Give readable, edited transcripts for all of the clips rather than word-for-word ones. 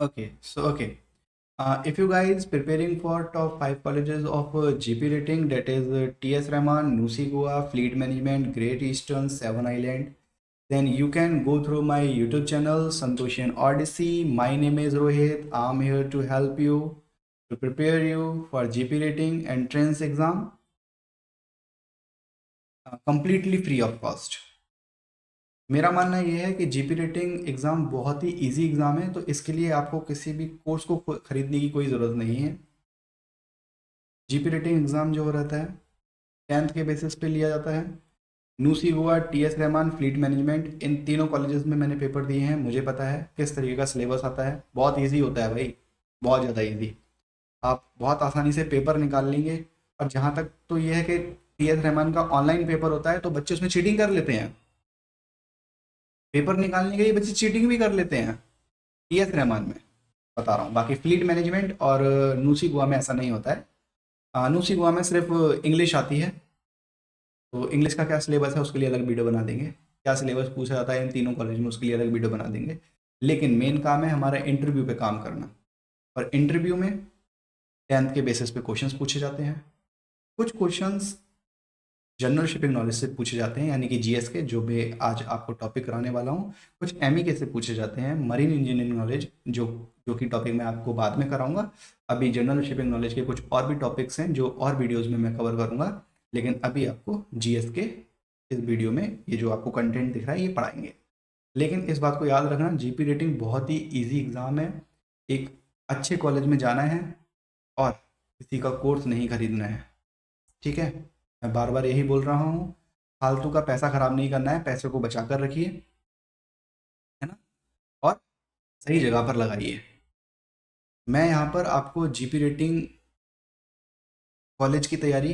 Okay. If you guys preparing for top 5 colleges of GP rating, that is TS Rahman, Nusi Goa, Fleet Management, Great Eastern, Seven Island, then you can go through my YouTube channel, Santoshian Odyssey. My name is Rohit. I'm here to help you to prepare you for GP rating entrance exam completely free of cost. मेरा मानना ये है कि GP rating exam बहुत ही easy exam है, तो इसके लिए आपको किसी भी कोर्स को खरीदने की कोई ज़रूरत नहीं है। जीपी रेटिंग एग्ज़ाम जो रहता है 10th के बेसिस पे लिया जाता है। NUSI Goa, TS Rahman, fleet management, इन तीनों कॉलेजेस में मैंने पेपर दिए हैं, मुझे पता है किस तरीके का सिलेबस आता है। बहुत ईजी होता है भाई, बहुत ज़्यादा ईजी। आप बहुत आसानी से पेपर निकाल लेंगे। और जहाँ तक तो ये है कि टीएस रहमान का ऑनलाइन पेपर होता है, तो बच्चे उसमें चीटिंग कर लेते हैं। पेपर निकालने के लिए बच्चे चीटिंग भी कर लेते हैं टीएस रहमान में, बता रहा हूँ। बाकी फ्लीट मैनेजमेंट और नूसी गोवा में ऐसा नहीं होता है। नूसी गोवा में सिर्फ इंग्लिश आती है, तो इंग्लिश का क्या सिलेबस है उसके लिए अलग वीडियो बना देंगे। क्या सिलेबस पूछा जाता है इन तीनों कॉलेज में उसके लिए अलग वीडियो बना देंगे। लेकिन मेन काम है हमारा इंटरव्यू पे काम करना, और इंटरव्यू में 10th के बेसिस पे क्वेश्चंस पूछे जाते हैं। कुछ क्वेश्चंस जनरल शिपिंग नॉलेज से पूछे जाते हैं, यानी कि जीएस के, जो मैं आज आपको टॉपिक कराने वाला हूँ। कुछ एमईके से पूछे जाते हैं, मरीन इंजीनियरिंग नॉलेज, जो कि टॉपिक मैं आपको बाद में कराऊंगा। अभी जनरल शिपिंग नॉलेज के कुछ और भी टॉपिक्स हैं जो और वीडियोज़ में मैं कवर करूँगा, लेकिन अभी आपको जीएस के इस वीडियो में ये जो आपको कंटेंट दिख रहा है ये पढ़ाएंगे। लेकिन इस बात को याद रखना, जीपी रेटिंग बहुत ही ईजी एग्ज़ाम है। एक अच्छे कॉलेज में जाना है और किसी का कोर्स नहीं खरीदना है, ठीक है। मैं बार बार यही बोल रहा हूँ, फालतू का पैसा खराब नहीं करना है, पैसे को बचा कर रखिए, है ना, और सही जगह पर लगाइए। मैं यहाँ पर आपको जीपी रेटिंग कॉलेज की तैयारी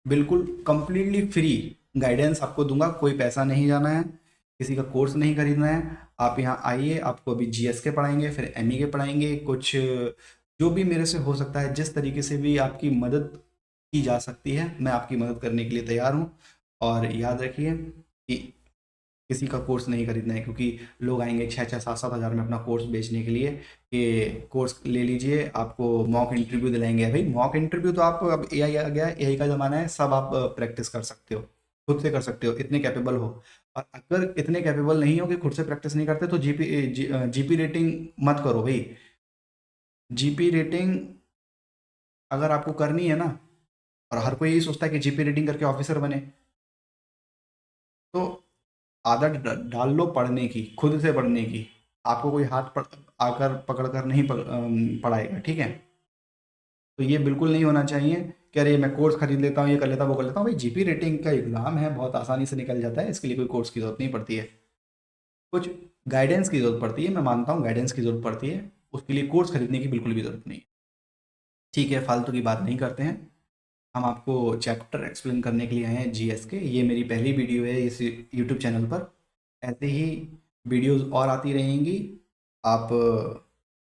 बिल्कुल कंप्लीटली फ्री गाइडेंस आपको दूंगा। कोई पैसा नहीं जाना है, किसी का कोर्स नहीं खरीदना है। आप यहाँ आइए, आपको अभी जीएस के पढ़ाएंगे, फिर एमई के पढ़ाएंगे, कुछ जो भी मेरे से हो सकता है, जिस तरीके से भी आपकी मदद की जा सकती है, मैं आपकी मदद करने के लिए तैयार हूँ। और याद रखिए कि किसी का कोर्स नहीं खरीदना है, क्योंकि लोग आएंगे 6-6, 7-7 हज़ार में अपना कोर्स बेचने के लिए कि कोर्स ले लीजिए, आपको मॉक इंटरव्यू दिलाएंगे। भाई मॉक इंटरव्यू तो आप, अब एआई आ गया, एआई का ज़माना है, सब आप प्रैक्टिस कर सकते हो, खुद से कर सकते हो, इतने कैपेबल हो। और अगर इतने कैपेबल नहीं हो कि खुद से प्रैक्टिस नहीं करते, तो जीपी रेटिंग मत करो भाई। जीपी रेटिंग अगर आपको करनी है ना, और हर कोई यही सोचता है कि जीपी रेटिंग करके ऑफिसर बने, तो आदत डाल लो पढ़ने की, खुद से पढ़ने की। आपको कोई आकर पकड़ कर नहीं पढ़ाएगा, ठीक है। तो ये बिल्कुल नहीं होना चाहिए कि अरे मैं कोर्स खरीद लेता हूँ, ये कर लेता हूँ, वो कर लेता हूँ। भाई जीपी रेटिंग का एग्जाम है, बहुत आसानी से निकल जाता है, इसके लिए कोई कोर्स की जरूरत नहीं पड़ती है। कुछ गाइडेंस की जरूरत पड़ती है, मैं मानता हूँ गाइडेंस की जरूरत पड़ती है, उसके लिए कोर्स खरीदने की बिल्कुल भी जरूरत नहीं है, ठीक है। फालतू की बात नहीं करते हैं, हम आपको चैप्टर एक्सप्लेन करने के लिए आए हैं जीएस के। ये मेरी पहली वीडियो है इस यूट्यूब चैनल पर। ऐसे ही वीडियोस और आती रहेंगी। आप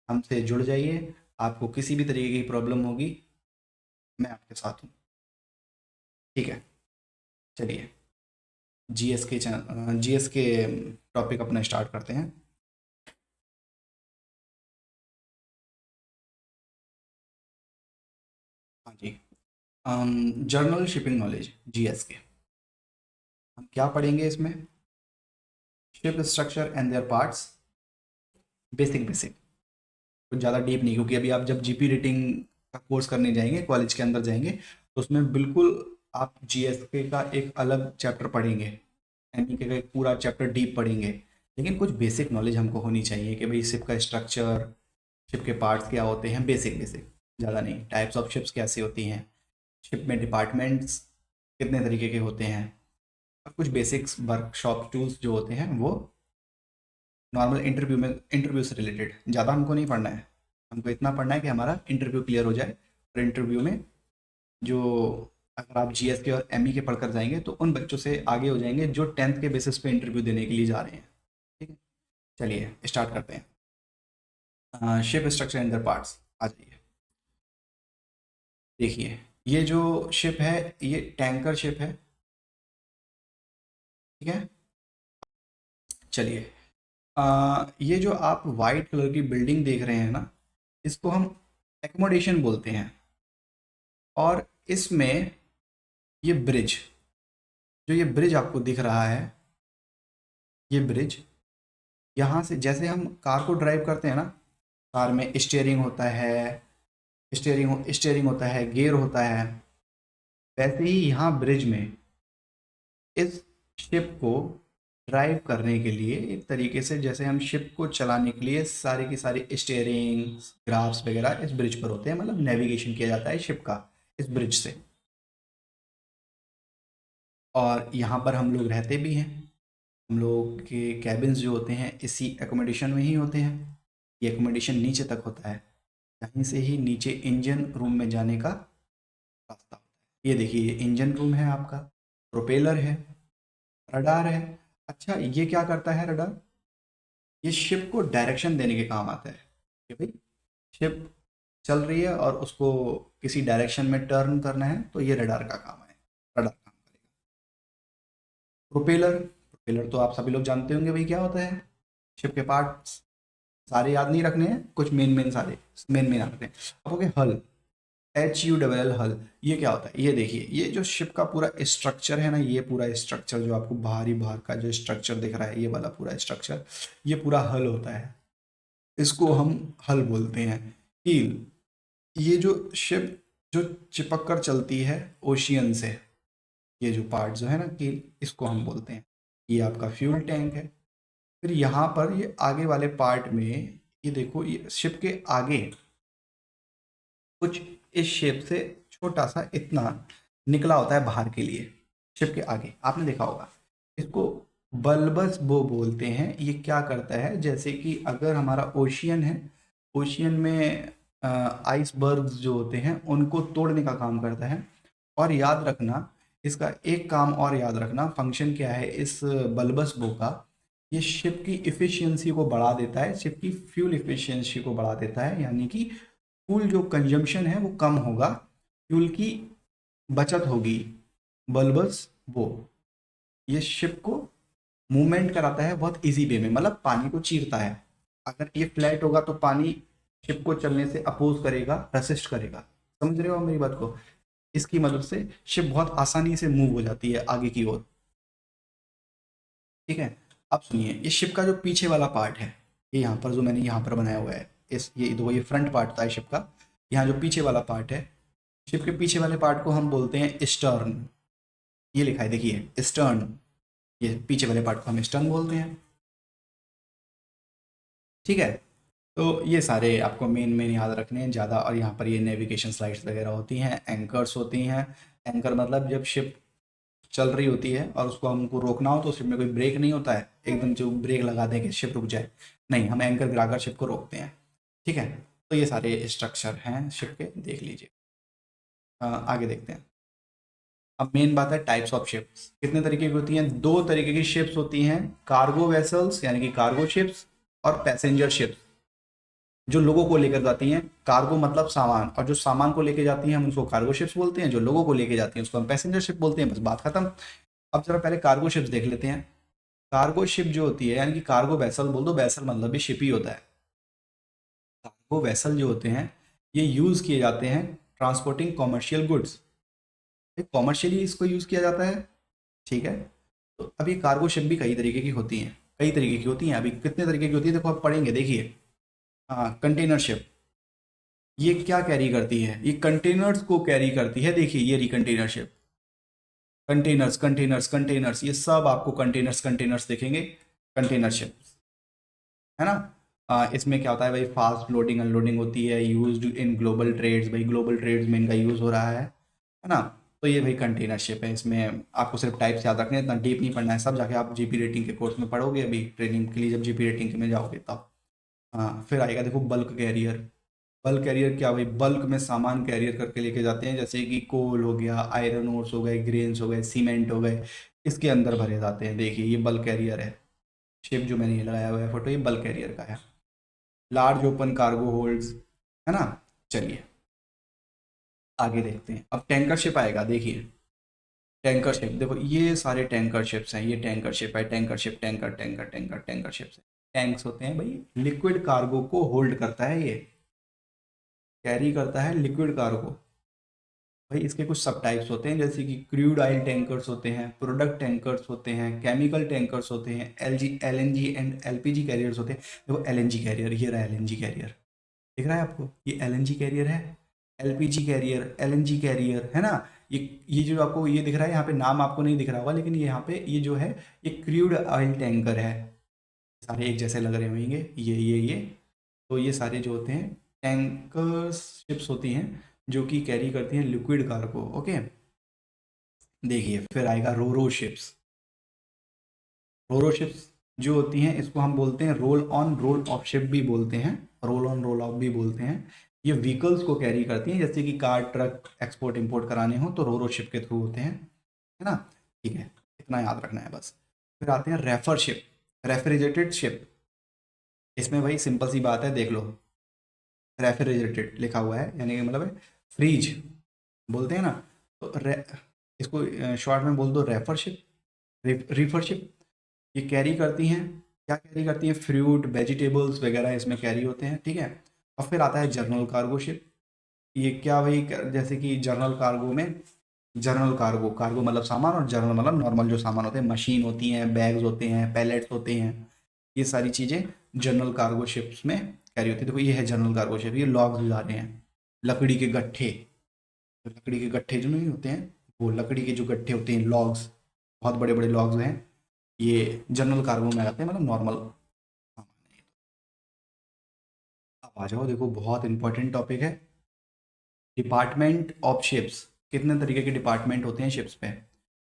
हमसे जुड़ जाइए, आपको किसी भी तरीके की प्रॉब्लम होगी, मैं आपके साथ हूँ, ठीक है। चलिए जीएस के टॉपिक अपना स्टार्ट करते हैं। हाँ जी, जर्नल शिपिंग नॉलेज जीएस के हम क्या पढ़ेंगे इसमें? Ship structure and their parts, basic basic, कुछ ज़्यादा डीप नहीं, क्योंकि अभी आप जब जीपी रेटिंग का कोर्स करने जाएंगे, कॉलेज के अंदर जाएंगे, तो उसमें बिल्कुल आप जीएसके का एक अलग चैप्टर पढ़ेंगे, एमईके का एक पूरा चैप्टर डीप पढ़ेंगे। लेकिन कुछ बेसिक नॉलेज हमको होनी चाहिए कि भाई शिप का स्ट्रक्चर, शिप के पार्ट्स क्या होते हैं, बेसिक बेसिक, ज़्यादा नहीं। टाइप्स ऑफ शिप्स कैसे होती हैं, शिप में डिपार्टमेंट्स कितने तरीके के होते हैं, और कुछ बेसिक्स वर्कशॉप टूल्स जो होते हैं वो नॉर्मल इंटरव्यू में, इंटरव्यू से रिलेटेड ज़्यादा हमको नहीं पढ़ना है। हमको इतना पढ़ना है कि हमारा इंटरव्यू क्लियर हो जाए, और इंटरव्यू में जो, अगर आप जीएस के और एमई के पढ़कर जाएंगे तो उन बच्चों से आगे हो जाएंगे जो 10th के बेसिस पे इंटरव्यू देने के लिए जा रहे हैं, ठीक है। चलिए स्टार्ट करते हैं। Ship structure and their parts, आ जाइए। देखिए ये जो शिप है, ये टैंकर शिप है, ठीक है। चलिए ये जो आप वाइट कलर की बिल्डिंग देख रहे हैं ना, इसको हम एकोमोडेशन बोलते हैं। और इसमें ये ब्रिज, जो ये ब्रिज आपको दिख रहा है, ये ब्रिज, यहाँ से जैसे हम कार को ड्राइव करते हैं ना, कार में स्टीयरिंग होता है, स्टीयरिंग होता है, गियर होता है, वैसे ही यहाँ ब्रिज में इस शिप को ड्राइव करने के लिए एक तरीके से, जैसे हम शिप को चलाने के लिए सारी की सारी स्टीयरिंग ग्राफ्स वगैरह इस ब्रिज पर होते हैं, मतलब नेविगेशन किया जाता है शिप का इस ब्रिज से। और यहाँ पर हम लोग रहते भी हैं, हम लोग के कैबिन्स जो होते हैं इसी एकोमोडेशन में ही होते हैं। ये एकोमोडेशन नीचे तक होता है, कहीं से ही नीचे इंजन रूम में जाने का रास्ता होता है। ये देखिए, ये इंजन रूम है आपका, प्रोपेलर है, रडार है। अच्छा, ये क्या करता है रडार? ये शिप को डायरेक्शन देने के काम आता है कि भाई शिप चल रही है और उसको किसी डायरेक्शन में टर्न करना है, तो ये रडार का काम है, रडार काम करेगा। प्रोपेलर, प्रोपेलर तो आप सभी लोग जानते होंगे भाई क्या होता है। शिप के पार्ट्स सारे याद नहीं रखने हैं, कुछ मेन मेन सारे मेन मेन आते हैं। अब हो गए हल, HULL हल। ये क्या होता है? ये देखिए, ये जो शिप का पूरा स्ट्रक्चर है ना, ये पूरा स्ट्रक्चर जो आपको बाहर का जो स्ट्रक्चर दिख रहा है, ये वाला पूरा स्ट्रक्चर, ये पूरा हल होता है। इसको हम हल बोलते हैं। कील, ये जो शिप जो चिपक कर चलती है ओशियन से, ये जो पार्ट जो है ना कील, इसको हम बोलते हैं। ये आपका फ्यूल टैंक है। फिर यहाँ पर ये आगे वाले पार्ट में, ये देखो, ये शिप के आगे कुछ इस शेप से छोटा सा इतना निकला होता है बाहर के लिए, शिप के आगे आपने देखा होगा। इसको बल्बस बो बोलते हैं। ये क्या करता है, जैसे कि अगर हमारा ओशियन है, ओशियन में आइसबर्ग्स जो होते हैं उनको तोड़ने का काम करता है। और याद रखना, इसका एक काम और याद रखना, फंक्शन क्या है इस बल्बस बो का, ये शिप की इफ़िशियंसी को बढ़ा देता है, शिप की फ्यूल इफ़िशियंसी को बढ़ा देता है, यानी कि फ्यूल जो कंजम्पशन है वो कम होगा, फ्यूल की बचत होगी। बल्बस वो ये शिप को मूवमेंट कराता है बहुत इजी वे में, मतलब पानी को चीरता है। अगर ये फ्लैट होगा तो पानी शिप को चलने से अपोज करेगा, रेसिस्ट करेगा। समझ रहे हो मेरी बात को? इसकी मदद से शिप बहुत आसानी से मूव हो जाती है आगे की ओर। ठीक है, अब सुनिए, ये शिप का जो पीछे वाला पार्ट है, ये यहाँ पर जो मैंने यहाँ पर बनाया हुआ है, इस ये दो, ये फ्रंट पार्ट था है शिप का। यहाँ जो पीछे वाला पार्ट है, शिप के पीछे वाले पार्ट को हम बोलते हैं स्टर्न। ये लिखा है देखिए, स्टर्न। ये पीछे वाले पार्ट को हम स्टर्न बोलते हैं। ठीक है, तो ये सारे आपको मेन मेन याद रखने हैं ज़्यादा। और यहाँ पर ये नेविगेशन स्लाइड्स वगैरह होती हैं, एंकर्स होती हैं। एंकर मतलब जब शिप चल रही होती है और उसको हमको रोकना हो, तो शिप में कोई ब्रेक नहीं होता है एकदम जो ब्रेक लगा दें कि शिप रुक जाए, नहीं, हम एंकर गिराकर शिप को रोकते हैं। ठीक है, तो ये सारे स्ट्रक्चर हैं शिप के, देख लीजिए। आगे देखते हैं। अब मेन बात है टाइप्स ऑफ शिप्स कितने तरीके की होती हैं। दो तरीके की शिप्स होती हैं, कार्गो वेसल्स यानी कि कार्गो शिप्स, और पैसेंजर शिप्स जो लोगों को लेकर जाती हैं। कार्गो मतलब सामान, और जो सामान को लेके जाती हैं हम उसको कार्गो शिप्स बोलते हैं, जो लोगों को लेके जाती हैं उसको हम पैसेंजर शिप बोलते हैं। बस बात खत्म। अब जरा पहले कार्गो शिप्स देख लेते हैं। कार्गो शिप जो होती है, यानी कि कार्गो वेसल बोल दो, वेसल मतलब भी शिप ही होता है। कार्गो वेसल जो होते हैं ये यूज़ किए जाते हैं ट्रांसपोर्टिंग कॉमर्शियल गुड्स, कॉमर्शियली इसको यूज़ किया जाता है। ठीक है, तो अभी कार्गो शिप भी कई तरीके की होती हैं, कई तरीके की होती हैं। अभी कितने तरीके की होती है देखो, आप पढ़ेंगे, देखिए। हाँ, कंटेनर शिप, ये क्या कैरी करती है? ये कंटेनर्स को कैरी करती है। देखिए, ये रही container ship, containers containers containers, ये सब आपको कंटेनर्स कंटेनर्स देखेंगे, कंटेनर शिप, है ना। इसमें क्या होता है भाई, फास्ट लोडिंग अनलोडिंग होती है, यूज्ड इन ग्लोबल ट्रेड्स, भाई ग्लोबल ट्रेड्स में इनका यूज़ हो रहा है ना। तो ये भाई कंटेनर शिप है। इसमें आपको सिर्फ टाइप्स याद रखने हैं, इतना डीप नहीं पढ़ना है, सब जाके आप जीपी रेटिंग के कोर्स में पढ़ोगे अभी ट्रेनिंग के लिए, जब जीपी रेटिंग में जाओगे तब। हाँ, फिर आएगा देखो बल्क कैरियर। बल्क कैरियर क्या भाई, बल्क में सामान कैरियर करके लेके जाते हैं, जैसे कि कोल हो गया, आयरन ओर्स हो गए, ग्रेन्स हो गए, सीमेंट हो गए, इसके अंदर भरे जाते हैं। देखिए, ये बल्क कैरियर है। शिप जो मैंने ये लगाया हुआ है फोटो, ये बल्क कैरियर का है। लार्ज ओपन कार्गो होल्ड्स, है ना। चलिए आगे देखते हैं। अब टैंकर शिप आएगा, देखिए टैंकर शिप, देखो ये सारे टैंकर शिप्स हैं, ये टैंकर शिप है, tanker ship, tanker tanker tanker tanker ships है। टैंक्स होते हैं भाई, लिक्विड कार्गो को होल्ड करता है, ये कैरी करता है लिक्विड कार्गो। भाई इसके कुछ सब टाइप्स होते हैं, जैसे कि क्रूड ऑयल टैंकर्स होते हैं, प्रोडक्ट टैंकर्स होते हैं, केमिकल टैंकर्स होते हैं, एलएनजी एंड एलपीजी कैरियर्स होते हैं। देखो एलएनजी कैरियर, ये रहा एलएनजी कैरियर, दिख रहा है आपको, ये एलएनजी कैरियर है, एलपीजी कैरियर, एलएनजी कैरियर है ना। ये जो आपको ये दिख रहा है, यहाँ पे नाम आपको नहीं दिख रहा होगा, लेकिन ये यहाँ पे ये जो है ये क्रूड ऑयल टैंकर है। सारे एक जैसे लग रहे होंगे, ये तो ये सारे जो होते हैं टैंकर्स शिप्स होती हैं जो कि कैरी करती हैं लिक्विड कार्गो। ओके, देखिए फिर आएगा रोरो शिप्स। रोरो शिप्स जो होती हैं इसको हम बोलते हैं roll on roll of ship भी बोलते हैं, रोल ऑन रोल ऑफ भी बोलते हैं। ये व्हीकल्स को कैरी करती हैं, जैसे कि कार ट्रक एक्सपोर्ट इंपोर्ट कराने हो तो रोरो शिप के थ्रू होते हैं, है ना। ठीक है, इतना याद रखना है बस। फिर आते हैं रेफर शिप, रेफ्रिजरेटेड शिप। इसमें भाई सिंपल सी बात है, देख लो रेफ्रिजरेटेड लिखा हुआ है, यानी कि मतलब है फ्रीज बोलते हैं ना, तो इसको शॉर्ट में बोल दो रेफरशिप, रिफरशिप। ये कैरी करती हैं, क्या कैरी करती हैं, फ्रूट वेजिटेबल्स वगैरह इसमें कैरी होते हैं, ठीक है। और फिर आता है जर्नल कार्गो शिप। ये क्या भाई, जैसे कि जर्नल कार्गो में, जर्नल कार्गो, कार्गो मतलब सामान और जर्नल मतलब नॉर्मल जो सामान होते हैं, मशीन होती हैं, बैग्स होते हैं, पैलेट्स होते हैं, ये सारी चीज़ें जनरल कार्गो शिप्स में कैरी होती है। देखो ये है जनरल कार्गो शिप, ये लॉग्स जा रहे हैं, लकड़ी के गट्ठे, लकड़ी के गट्ठे जो नहीं होते हैं, वो लकड़ी के जो गट्ठे होते हैं लॉग्स, बहुत बड़े बड़े लॉग्स हैं, ये जनरल कार्गो में आते हैं, मतलब नॉर्मल। अब आ जाओ, देखो बहुत इंपॉर्टेंट टॉपिक है, डिपार्टमेंट ऑफ शिप्स। कितने तरीके के डिपार्टमेंट होते हैं शिप्स पे,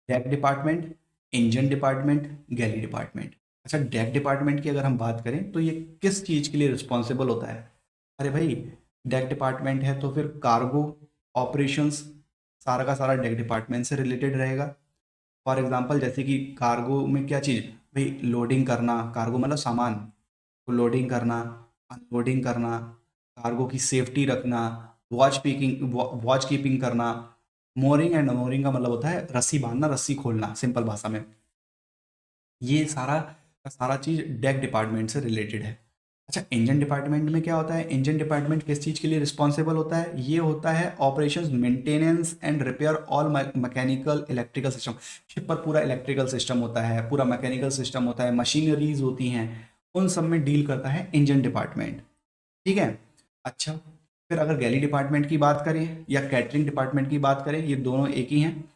डेक डिपार्टमेंट, इंजन डिपार्टमेंट, गैली डिपार्टमेंट। अच्छा, डेक डिपार्टमेंट की अगर हम बात करें तो ये किस चीज़ के लिए रिस्पॉन्सिबल होता है। अरे भाई, डेक डिपार्टमेंट है तो फिर कार्गो ऑपरेशंस सारा का सारा डेक डिपार्टमेंट से रिलेटेड रहेगा। फॉर एग्जांपल जैसे कि कार्गो में क्या चीज़, भाई लोडिंग करना, कार्गो मतलब सामान को लोडिंग करना, अनलोडिंग करना, कार्गो की सेफ्टी रखना, वॉच कीपिंग करना। मोरिंग एंड अनमोरिंग का मतलब होता है रस्सी बांधना, रस्सी खोलना, सिंपल भाषा में। ये सारा का सारा चीज़ डेक डिपार्टमेंट से रिलेटेड है। अच्छा, इंजन डिपार्टमेंट में क्या होता है, इंजन डिपार्टमेंट किस चीज़ के लिए रिस्पॉन्सिबल होता है, ये होता है operations maintenance and repair all mechanical electrical system. Ship पर पूरा इलेक्ट्रिकल सिस्टम होता है, पूरा मैकेनिकल सिस्टम होता है, मशीनरीज होती हैं, उन सब में डील करता है इंजन डिपार्टमेंट, ठीक है। अच्छा, फिर अगर गैली डिपार्टमेंट की बात करें या कैटरिंग डिपार्टमेंट की बात करें, ये दोनों एक ही हैं।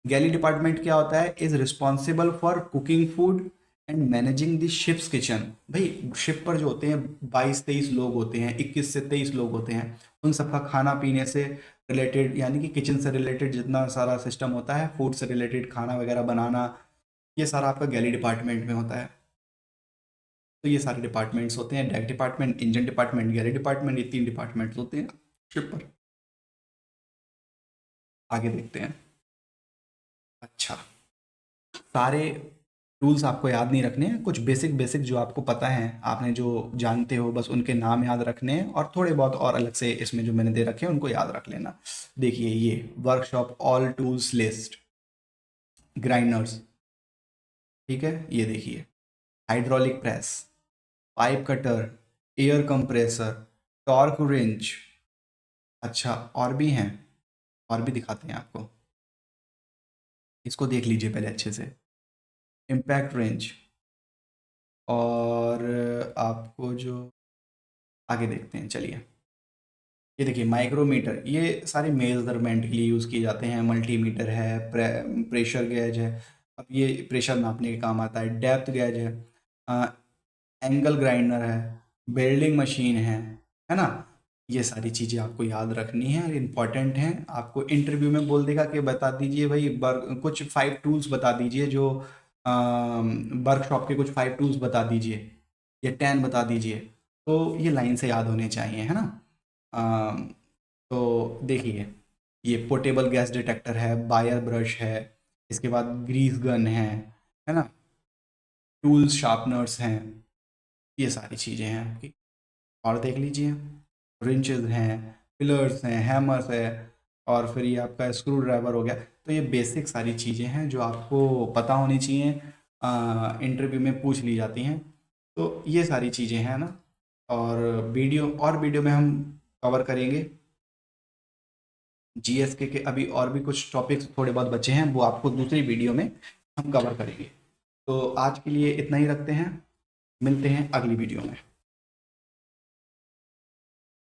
गैली डिपार्टमेंट क्या होता है, is responsible for cooking food and managing the ships kitchen. भाई शिप पर जो होते हैं 22-23 लोग होते हैं, 21 से 23 लोग होते हैं, उन सबका खाना पीने से रिलेटेड, यानी कि किचन से रिलेटेड जितना सारा सिस्टम होता है, फूड से रिलेटेड खाना वगैरह बनाना, ये सारा आपका गैली डिपार्टमेंट में होता है। तो ये सारे डिपार्टमेंट्स होते हैं, डेक डिपार्टमेंट, इंजन डिपार्टमेंट, गैली डिपार्टमेंट, ये 3 डिपार्टमेंट्स होते हैं शिप पर। आगे देखते हैं। अच्छा, सारे टूल्स आपको याद नहीं रखने हैं, कुछ बेसिक बेसिक जो आपको पता है, आपने जो जानते हो बस उनके नाम याद रखने हैं, और थोड़े बहुत और अलग से इसमें जो मैंने दे रखे हैं उनको याद रख लेना। देखिए ये workshop all tools list, grinders, ठीक है, ये देखिए hydraulic press, pipe cutter, air compressor, torque wrench. अच्छा, और भी हैं, और भी दिखाते हैं आपको, इसको देख लीजिए पहले अच्छे से। इम्पैक्ट रेंच, और आपको जो आगे देखते हैं, चलिए। ये देखिए माइक्रोमीटर, ये सारे मेजरमेंट के लिए यूज़ किए जाते हैं, मल्टीमीटर है, प्रेशर गेज है, अब ये प्रेशर नापने के काम आता है, डेप्थ गेज है, एंगल ग्राइंडर है, बेल्डिंग मशीन है ना। ये सारी चीज़ें आपको याद रखनी है, इम्पॉर्टेंट हैं। आपको इंटरव्यू में बोल देगा कि बता दीजिए भाई कुछ 5 टूल्स बता दीजिए, जो वर्कशॉप के कुछ 5 टूल्स बता दीजिए या 10 बता दीजिए, तो ये लाइन से याद होने चाहिए, है ना। अम, तो देखिए ये पोर्टेबल गैस डिटेक्टर है, बायर ब्रश है, इसके बाद ग्रीस गन है ना, टूल्स शार्पनर्स हैं, ये सारी चीज़ें हैं आपकी। और देख लीजिए रिंचेस हैं, पिलर्स हैं, हैमर्स है, और फिर ये आपका स्क्रू ड्राइवर हो गया। तो ये बेसिक सारी चीज़ें हैं जो आपको पता होनी चाहिए, इंटरव्यू में पूछ ली जाती हैं। तो ये सारी चीज़ें हैं ना। और वीडियो में हम कवर करेंगे जीएसके के अभी और भी कुछ टॉपिक्स थोड़े बहुत बचे हैं, वो आपको दूसरी वीडियो में हम कवर करेंगे। तो आज के लिए इतना ही रखते हैं, मिलते हैं अगली वीडियो में।